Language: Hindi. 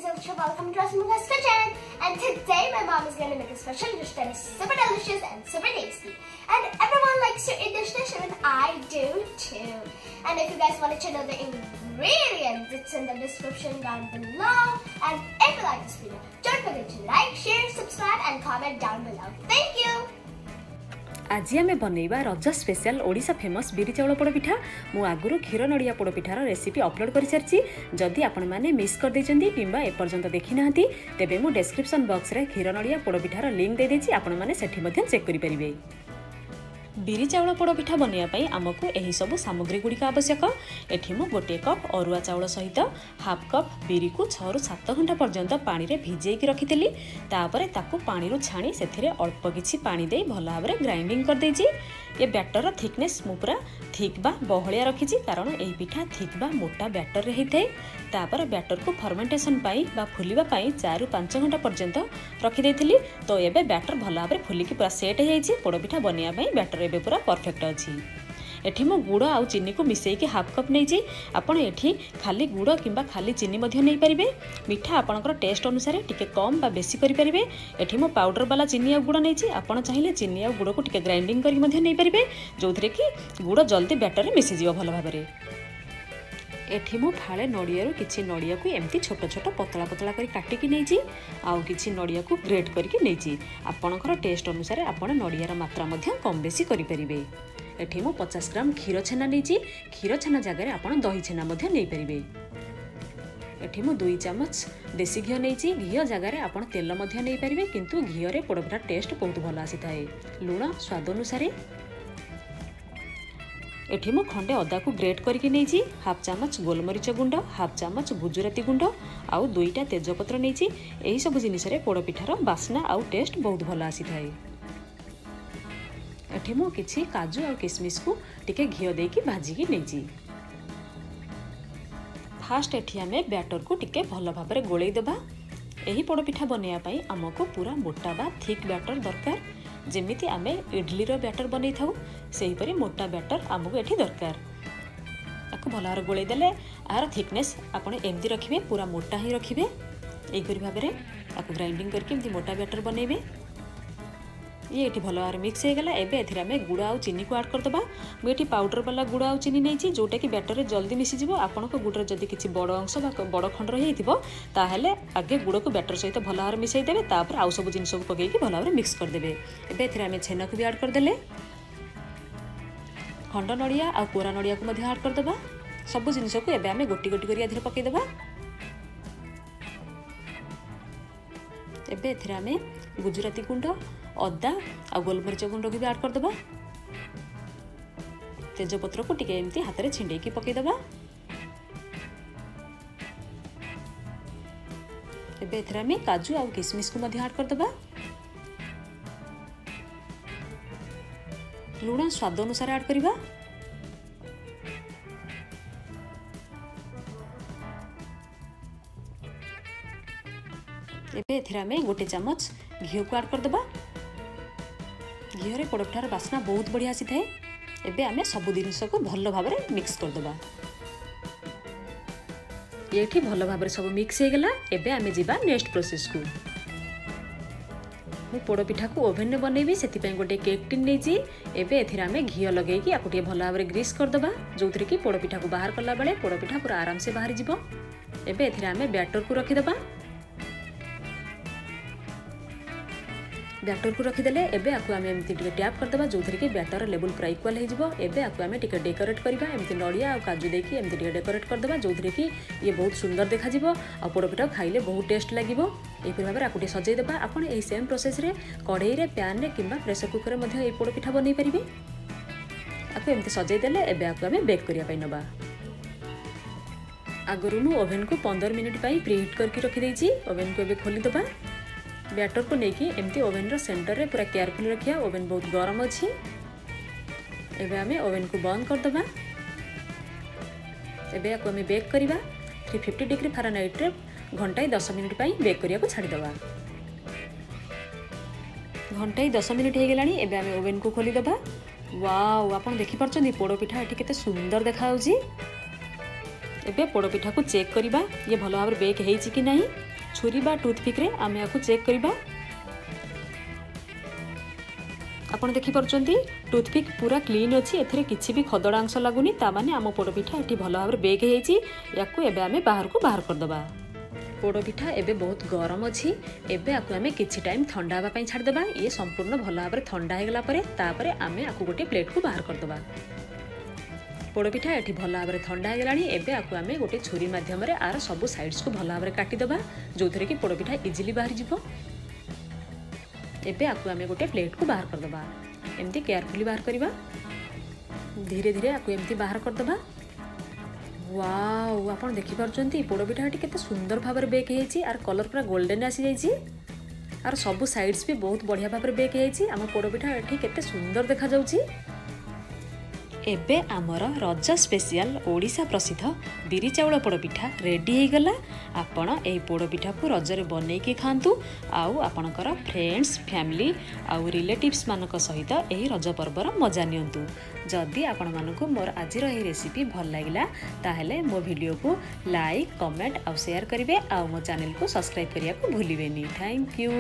so welcome to our kitchen. And today my mom is going to make a special dish that is super delicious and super tasty. And everyone likes to eat this dish, and I do too. And if you guys wanted to know the ingredients, it's in the description down below. And if you like this video, don't forget to like, share, subscribe and comment down below. Thank you. आज आम बनइबा रज स्पेशल ओडिशा फेमस बिरी चाउल पोड़ पिठा। मु आगुरु क्षीर नड़िया पोड़ पिठार रेसिपी अपलोड कर सारी। जदि आपण माने मिस कर देछंती किंबा एपर्यंत देखि नाहंती तेबे मु डिस्क्रिप्शन बॉक्स रे क्षीर नड़िया पोड़ पिठार लिंक दे देछि, आपण माने सेठी मध्ये चेक करि परिबे। बिरी चाउल पोड़ पिठा बनइया पई हमकु एही सब सामग्री गुडी आवश्यक। एठी मु 1 कप अरुआ चाउल सहित हाफ कप बिरी को 6 ରୁ 7 घंटा पर्यंत पानी रे भिजेई की रखितली। तापरे ताकू पानी रो छाणी सेथिरे अल्प किछि पानी देई भला भाबरे ग्राइंडिंग कर देछि। ये बैटर रो थिकनेस मु पूरा थिक बा बहलिया रखिछि, कारण एही पिठा थिक बा मोटा बैटर रे हिथे। तापर बैटर को फर्मेंटेशन पाई बा फुलिबा पाई 4 ରୁ 5 घंटा पर्यंत रखि देथिली। तो एबे बैटर भला भाबरे फुलिकी पूरा सेट हे जाइछि। पोड़ पिठा बनिया पई बैटर एबे पूरा परफेक्ट अछि। एठी मु गुड़ आउ चीनी को मिसेई के हाफ कप नेछि। आपण एठी खाली गुड़ किंबा खाली चीनी मध्ये नै परिबे। मिठा आपनकर टेस्ट अनुसार टिके कम बा बेसी करि परिबे। एठी मु पाउडर वाला चीनी आ गुड़ नेछि। आपण चाहिले चीनी आ गुड़ को टिके ग्राइंडिंग करि मध्ये नै परिबे, जोथरे कि गुड़ जल्दी बैटर रे मिसि जिवो भलो भाबरे। एठी मु फाळे नड़िया किछि नड़िया को एमती छोट छोट पतला पतला करी काटिकी नेछि। आउ किछि नड़िया को ग्रेट करके नेछि। आपनकर टेस्ट अनुसार आपण नड़ियार मात्रा मध्ये कम बेसी करि परिबे। एठी मु 50 ग्राम क्षीर छेना नेछि। क्षीर छेना जगह रे आपण दही छेना मध्ये नै परिबे। एठी मु 2 चम्मच देसी घी नेछि। घी जगह रे आपण तेल मध्ये नै परिबे, किंतु घी रे पोड़पिठा टेस्ट बहुत भलो आसी थाए। लूण स्वाद अनुसार। एठी मु खंडे अदा को ग्रेट करके नेछि। हाफ चम्मच गोलमरीच गुंड, हाफ चम्मच गुजराती गुंड आउ 2टा तेजपत्र नेछि। एही सब जिनिस रे पोड़पिठार बास्ना आउ टेस्ट बहुत भलो आसी थाए। एठी मु किछि काजू और किशमिश को टिके घी देकी भाजिकी नेछि। फास्ट एठी आमे बैटर को टिके भलो भाबरे गोळेई देबा। एही पोड़ पिठा बनैया पई हमको पूरा मोटा बा थिक बैटर दरकार। जेमिति आमे इडली रो बैटर बनै थाउ सेही परि मोटा बैटर हमको एठी दरकार। आको भलो भाबरे गोळेई देले आर थिकनेस आपण एमदी रखिबे, पूरा मोटा ही रखिबे। एही करि भाबरे आको ग्राइंडिंग करके एमदी मोटा बैटर बनैबे। ये एठी भलो आर मिक्स हे गला। एबे एथिरा में गुड़ आउ चीनी को ऐड कर दबा। मु एठी पाउडर वाला गुड़ आउ चीनी नेछि, जोटा कि बैटर रे जल्दी मिसि जिवो। आपन को गुड़ रे जदी किछि बड़ अंश बा बड़ खंड रहि थिबो ताहेले आगे गुड़ को बैटर सहित भलो आर मिसै देबे। तापर आउ सब जिनिस को पकेई कि भलो आर मिक्स कर देबे। एबे एथिरा में छेना को भी ऐड कर देले। खंड नड़िया आ कोरा नड़िया को मध्ये ऐड कर दबा। सब जिनिस को एबे हमें गोटी गोटी करी आधरे पकेई देबा। एबे एथिरा में गुजराती गुंड, अदा आ गोलमरीच गुंड भी ऐड कर दबा। तेजपत्र को टिके एमती हाथ रे छिंडे की पकेई दबा। एबे एथरा में काजू आ किशमिश को मध्ये ऐड कर दबा। लूण स्वाद अनुसार ऐड करिबा। एबे एथरा में 1 चम्मच घी को ऐड कर दबा। घी रे पोड़पिठार बास्ना बहुत बढ़िया आसी थाए। एबे आमे सब जिनिस को भलो भाबरे मिक्स कर दबा। एठी भलो भाबरे सब मिक्स हे गला। एबे आमे जिबा नेक्स्ट प्रोसेस को। मु पोड़पिठा को ओवन में बनैबी, सेति पय गोटे केक टिन नेछि। एबे एथिरा आमे घी लगेई कि आकुटिए भलो भाबरे ग्रीस कर दबा, जोथरे कि पोड़पिठा को बाहर करला बेले पोड़पिठा पूरा आराम से बाहर जिवो। एबे एथिरा आमे बैटर को रखि दबा। बैटर को रखिदेले एबे आकु आमे एमती टिके टैप कर दबा, जोथरे कि बैटर लेवल पूरा इक्वल हे जिवो। एबे आकु आमे टिके डेकोरेट करबा। एमती नड़िया और काजू देकी एमती टिके डेकोरेट कर दबा, जोथरे कि ये बहुत सुंदर देखा जिवो आ पोड़पिठा खाइले बहुत टेस्ट लागिवो। एही पर भाबरे आकुटे सजै दबा। आपण एही सेम प्रोसेस रे कढ़ाई रे, पैन रे किंबा प्रेशर कुकर रे मध्ये ए पोड़पिठा बनै परिबे। आकु एमती सजै देले एबे आकु आमे बेक करिया पई नबा। आगरु नु ओवन को 15 मिनिट पई प्रीहीट करके रखि दैछि। ओवन को एबे खोली दबा। बैटर को लेकी एमती ओवन रो सेंटर रे पूरा केयरफुल रखिया। ओवन बहुत गरम अछि। एबे हमें ओवन को बंद कर दबा। एबे आको हमें बेक करिबा 350 डिग्री फारेनहाइट रे घंटाई 10 मिनिट पई बेक करिया को छाडी दबा। घंटाई 10 मिनिट हे गेलानी। एबे हमें ओवन को खोली दबा। वाओ, आपण देखि परछन पोड़ पिठा एठी केते सुंदर देखा होउची। एबे पोड़पिठा को चेक करिबा ये भलो भाबरे बेक हेइछि कि नाही। छुरी बा टूथपिक रे आमे आकु चेक करिबा। आपण देखि परचंती टूथपिक पूरा क्लीन अछि, एथरे किछि भी खदड़ा अंश लागुनी, ता माने आम पोड़पिठा एठी भलो भाबरे बेक हेइछि। याकु एबे आमे बाहर को बाहर कर दबा। पोड़पिठा एबे बहुत गरम अछि, एबे आकु आमे किछि टाइम ठंडा हबा पई छाड़ देबा। ये संपूर्ण भलो भाबरे ठंडा हे गेला परे तापरे आमे आकु गोटे प्लेट को बाहर कर दबा। पोड़पिठा एठी भलो भाबरे ठंडा हे गेलानी। एबे आकु आमे गोटे छुरी माध्यम रे आर सब साइड्स को भलो भाबरे काटी दबा, जोथरे कि पोड़पिठा इजीली बाहर जिवो। एबे आकु आमे गोटे प्लेट को बाहर कर दबा। एमती केयरफुली बाहर करिबा, धीरे धीरे आकु एमती बाहर कर दबा। वाओ, आपण देखि परचंती पोड़पिठा एठी केते सुंदर भाबरे बेक हेइछि आर कलर पूरा गोल्डन आसी जाइछि आर सब साइड्स भी बहुत बढ़िया भाबरे बेक हेइछि। आम पोड़पिठा एठी केते सुंदर देखा जाउछि। एबे आमर रज स्पेशल ओडिशा प्रसिद्ध बिरी चाउल पोड़पिठा रेडी हो गला। आपण एही पोड़पिठा को रजरे बनैकी खांतु आउ आपणकर फ्रेंड्स फैमिली आउ रिलेटिव्स मानक सहित एही रज पर्वर मजा नियंतु। जदि आपण मानकु मोर आजिर एही रेसिपी भल लागिला ताहेले मो वीडियो को लाइक कमेंट आउ शेयर करिवे आउ मो चैनल को सब्सक्राइब करिया को भूलिबेनी। Thank you.